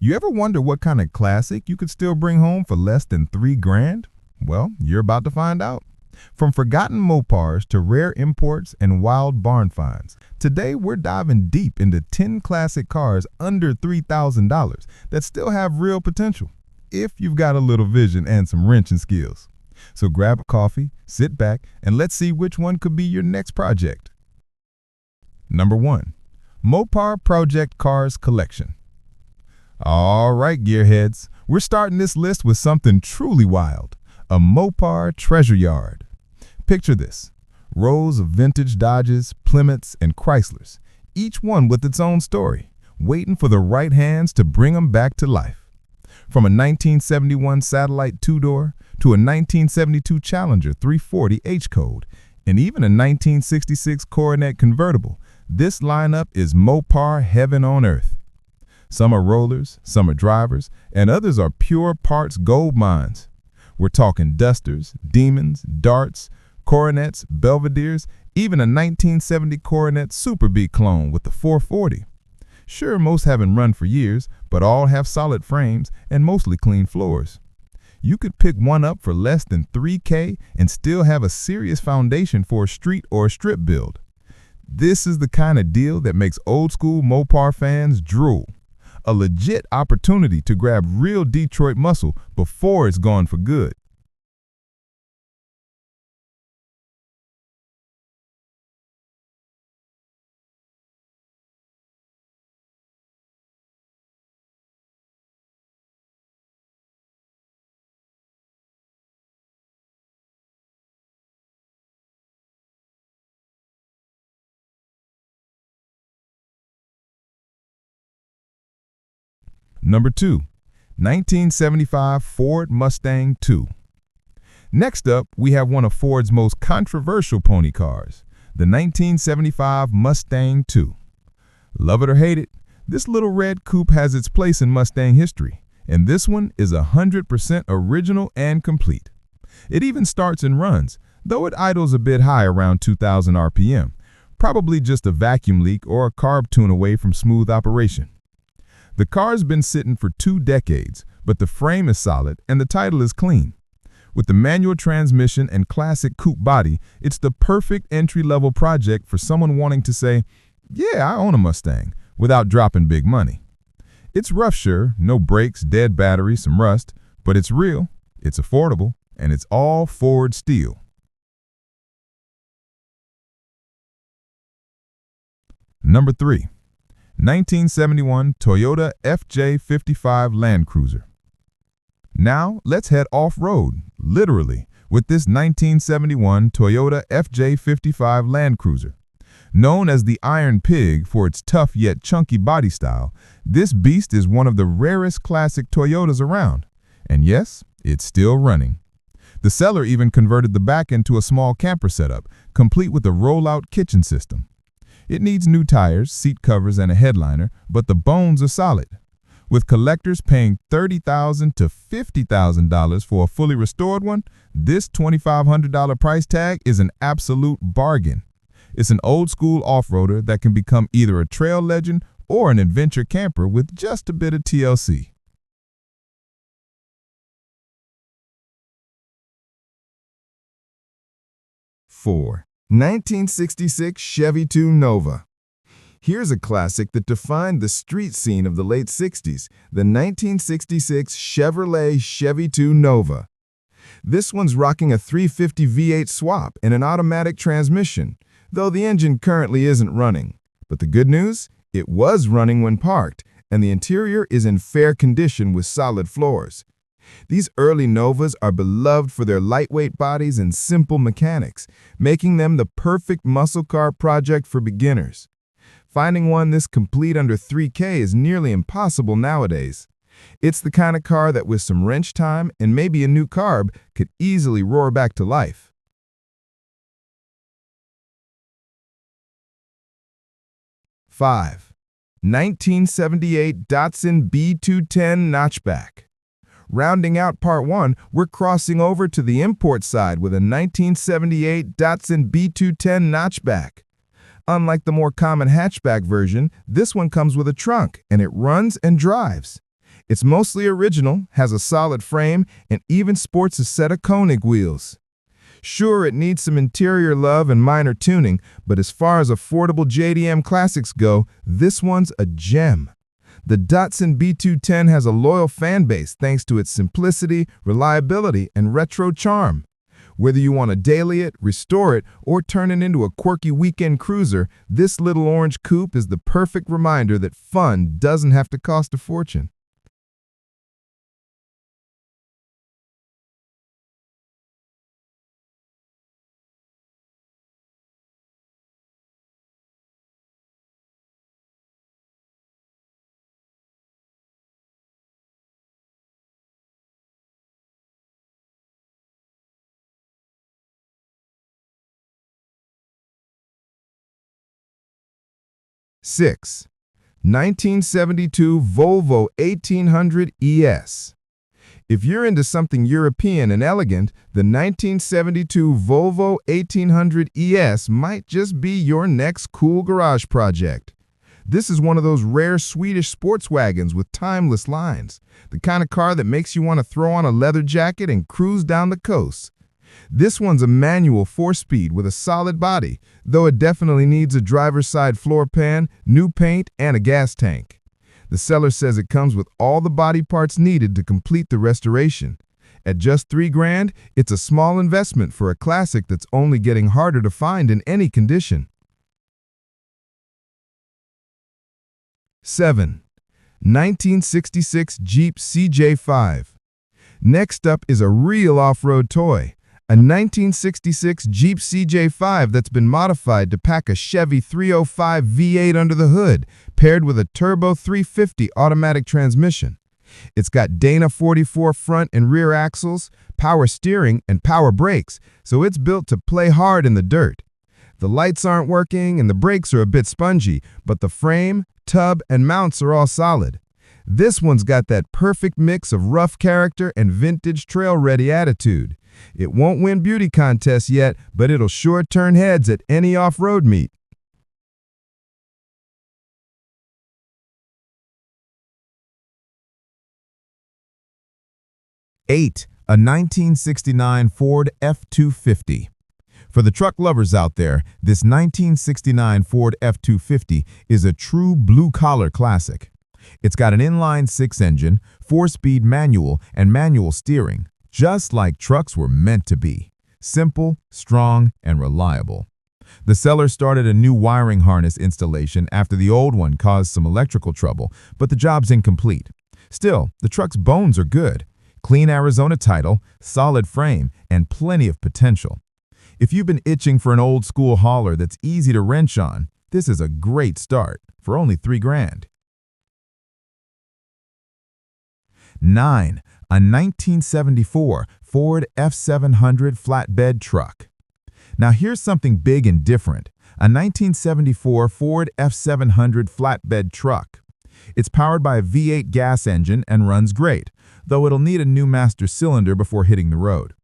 You ever wonder what kind of classic you could still bring home for less than 3 grand? Well, you're about to find out. From forgotten Mopars to rare imports and wild barn finds, today we're diving deep into 10 classic cars under $3,000 that still have real potential, if you've got a little vision and some wrenching skills. So grab a coffee, sit back, and let's see which one could be your next project. Number 1. Mopar Project Cars Collection. All right, gearheads, we're starting this list with something truly wild, a Mopar treasure yard. Picture this, rows of vintage Dodges, Plymouths, and Chryslers, each one with its own story, waiting for the right hands to bring them back to life. From a 1971 Satellite two-door to a 1972 Challenger 340 H-Code, and even a 1966 Coronet convertible, this lineup is Mopar heaven on earth. Some are rollers, some are drivers, and others are pure parts gold mines. We're talking Dusters, Demons, Darts, Coronets, Belvederes, even a 1970 Coronet Super B clone with the 440. Sure, most haven't run for years, but all have solid frames and mostly clean floors. You could pick one up for less than $3K and still have a serious foundation for a street or a strip build. This is the kind of deal that makes old school Mopar fans drool. A legit opportunity to grab real Detroit muscle before it's gone for good. Number 2. 1975 Ford Mustang II. Next up, we have one of Ford's most controversial pony cars, the 1975 Mustang II. Love it or hate it, this little red coupe has its place in Mustang history, and this one is 100% original and complete. It even starts and runs, though it idles a bit high around 2,000 RPM, probably just a vacuum leak or a carb tune away from smooth operation. The car's been sitting for 2 decades, but the frame is solid and the title is clean. With the manual transmission and classic coupe body, it's the perfect entry-level project for someone wanting to say, yeah, I own a Mustang, without dropping big money. It's rough, sure, no brakes, dead battery, some rust, but it's real, it's affordable, and it's all Ford steel. Number 3. 1971 Toyota FJ55 Land Cruiser. Now let's head off-road, literally, with this 1971 Toyota FJ55 Land Cruiser. Known as the Iron Pig for its tough yet chunky body style, this beast is one of the rarest classic Toyotas around. And yes, it's still running. The seller even converted the back into a small camper setup, complete with a roll-out kitchen system. It needs new tires, seat covers, and a headliner, but the bones are solid. With collectors paying $30,000 to $50,000 for a fully restored one, this $2,500 price tag is an absolute bargain. It's an old-school off-roader that can become either a trail legend or an adventure camper with just a bit of TLC. Four. 1966 Chevy II Nova. Here's a classic that defined the street scene of the late 60s, the 1966 Chevrolet Chevy II Nova. This one's rocking a 350 V8 swap and an automatic transmission, though the engine currently isn't running. But the good news? It was running when parked, and the interior is in fair condition with solid floors. These early Novas are beloved for their lightweight bodies and simple mechanics, making them the perfect muscle car project for beginners. Finding one this complete under $3K is nearly impossible nowadays. It's the kind of car that with some wrench time and maybe a new carb could easily roar back to life. 5. 1978 Datsun B210 Notchback. Rounding out part 1, we're crossing over to the import side with a 1978 Datsun B210 Notchback. Unlike the more common hatchback version, this one comes with a trunk and it runs and drives. It's mostly original, has a solid frame, and even sports a set of Koenig wheels. Sure, it needs some interior love and minor tuning, but as far as affordable JDM classics go, this one's a gem. The Datsun B210 has a loyal fan base thanks to its simplicity, reliability, and retro charm. Whether you want to daily it, restore it, or turn it into a quirky weekend cruiser, this little orange coupe is the perfect reminder that fun doesn't have to cost a fortune. Six, 1972 Volvo 1800 ES. If you're into something European and elegant, the 1972 Volvo 1800 ES might just be your next cool garage project. This is one of those rare Swedish sports wagons with timeless lines, the kind of car that makes you want to throw on a leather jacket and cruise down the coast. This one's a manual 4-speed with a solid body, though it definitely needs a driver's side floor pan, new paint, and a gas tank. The seller says it comes with all the body parts needed to complete the restoration. At just $3,000, it's a small investment for a classic that's only getting harder to find in any condition. 7. 1966 Jeep CJ5. Next up is a real off-road toy. A 1966 Jeep CJ5 that's been modified to pack a Chevy 305 V8 under the hood, paired with a turbo 350 automatic transmission. It's got Dana 44 front and rear axles, power steering, and power brakes, so it's built to play hard in the dirt. The lights aren't working and the brakes are a bit spongy, but the frame, tub, and mounts are all solid. This one's got that perfect mix of rough character and vintage trail-ready attitude. It won't win beauty contests yet, but it'll sure turn heads at any off-road meet. 8. A 1969 Ford F-250. For the truck lovers out there, this 1969 Ford F-250 is a true blue-collar classic. It's got an inline-six engine, 4-speed manual, and manual steering, just like trucks were meant to be. Simple, strong, and reliable. The seller started a new wiring harness installation after the old one caused some electrical trouble, but the job's incomplete. Still, the truck's bones are good. Clean Arizona title, solid frame, and plenty of potential. If you've been itching for an old-school hauler that's easy to wrench on, this is a great start for only $3,000. 9. A 1974 Ford F700 flatbed truck. Now here's something big and different. A 1974 Ford F700 flatbed truck. It's powered by a V8 gas engine and runs great, though it'll need a new master cylinder before hitting the road.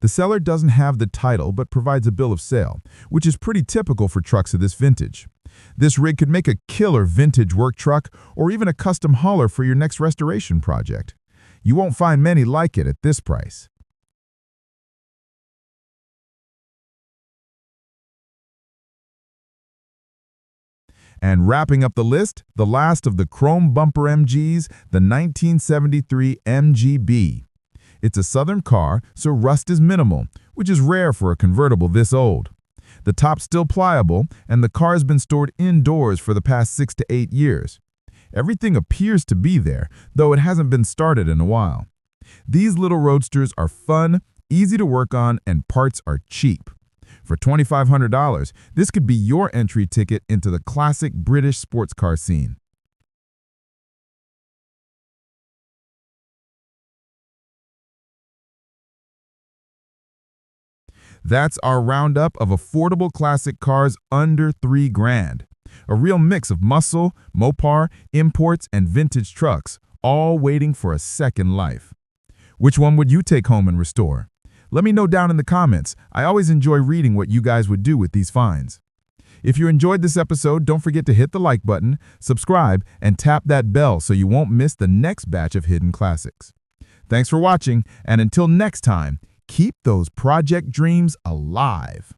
The seller doesn't have the title but provides a bill of sale, which is pretty typical for trucks of this vintage. This rig could make a killer vintage work truck or even a custom hauler for your next restoration project. You won't find many like it at this price. And wrapping up the list, the last of the chrome bumper MGs, the 1973 MGB. It's a Southern car, so rust is minimal, which is rare for a convertible this old. The top's still pliable, and the car's been stored indoors for the past 6 to 8 years. Everything appears to be there, though it hasn't been started in a while. These little roadsters are fun, easy to work on, and parts are cheap. For $2,500, this could be your entry ticket into the classic British sports car scene. That's our roundup of affordable classic cars under $3,000. A real mix of muscle, Mopar, imports, and vintage trucks, all waiting for a second life. Which one would you take home and restore? Let me know down in the comments. I always enjoy reading what you guys would do with these finds. If you enjoyed this episode, don't forget to hit the like button, subscribe, and tap that bell so you won't miss the next batch of hidden classics. Thanks for watching, and until next time, keep those project dreams alive.